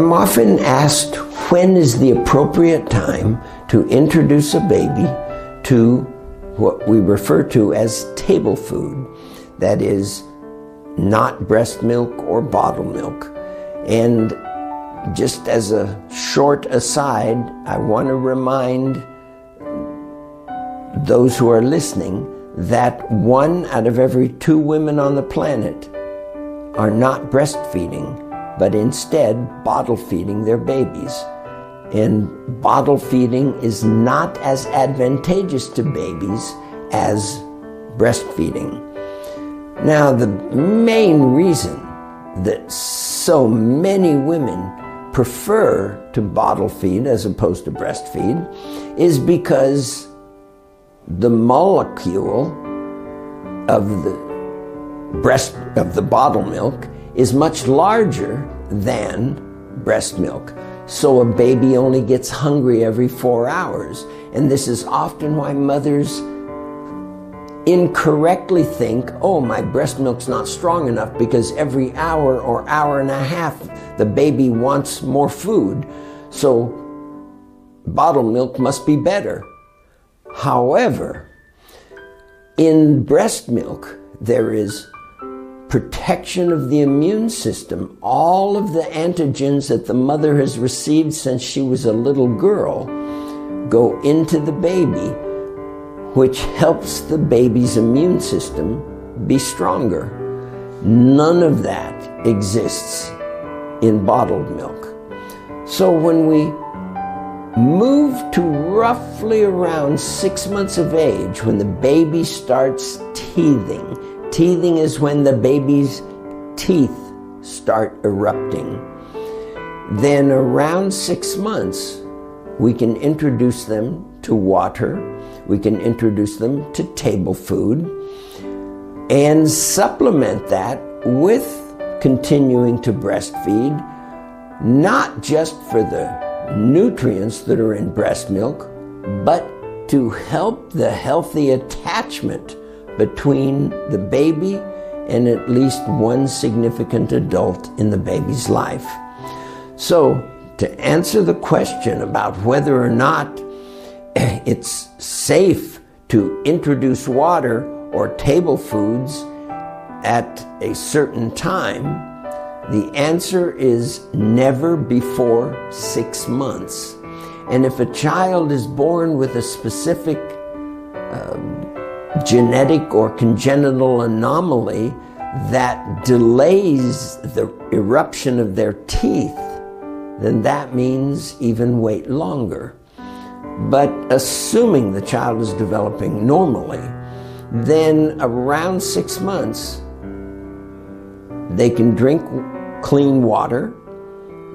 I'm often asked when is the appropriate time to introduce a baby to what we refer to as table food, that is not breast milk or bottled milk. And just as a short aside, I want to remind those who are listening that 1 out of every 2 women on the planet are not breastfeeding, but instead bottle feeding their babies. And bottle feeding is not as advantageous to babies as breastfeeding. Now, the main reason that so many women prefer to bottle feed as opposed to breastfeed is because the molecule of the bottle milk is much larger than breast milk. So a baby only gets hungry every 4 hours. And this is often why mothers incorrectly think, oh, my breast milk's not strong enough because every hour or hour and a half the baby wants more food. So bottled milk must be better. However, in breast milk, there is protection of the immune system. All of the antigens that the mother has received since she was a little girl go into the baby, which helps the baby's immune system be stronger. None of that exists in bottled milk. So when we move to roughly around 6 months of age, when the baby starts teething, teething is when the baby's teeth start erupting, then around 6 months, we can introduce them to water, we can introduce them to table food, and supplement that with continuing to breastfeed, not just for the nutrients that are in breast milk, but to help the healthy attachment between the baby and at least one significant adult in the baby's life. So, to answer the question about whether or not it's safe to introduce water or table foods at a certain time, the answer is never before 6 months. And if a child is born with a specific genetic or congenital anomaly that delays the eruption of their teeth, then that means even wait longer. But assuming the child is developing normally, then around 6 months, they can drink clean water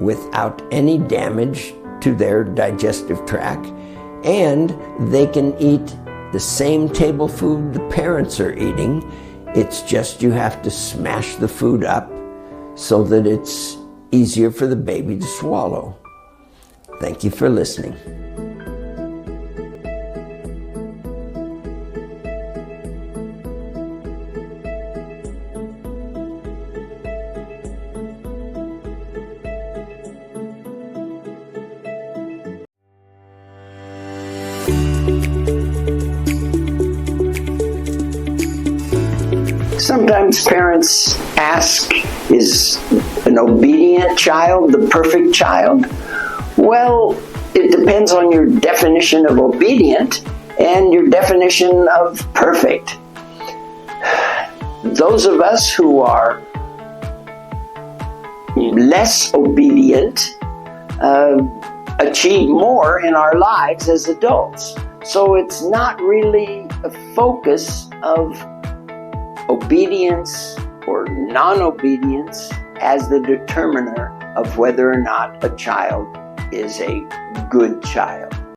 without any damage to their digestive tract, and they can eat the same table food the parents are eating. It's just you have to smash the food up so that it's easier for the baby to swallow. Thank you for listening. Sometimes parents ask, is an obedient child the perfect child? Well, it depends on your definition of obedient and your definition of perfect. Those of us who are less obedient achieve more in our lives as adults. So it's not really a focus of obedience or non-obedience as the determiner of whether or not a child is a good child.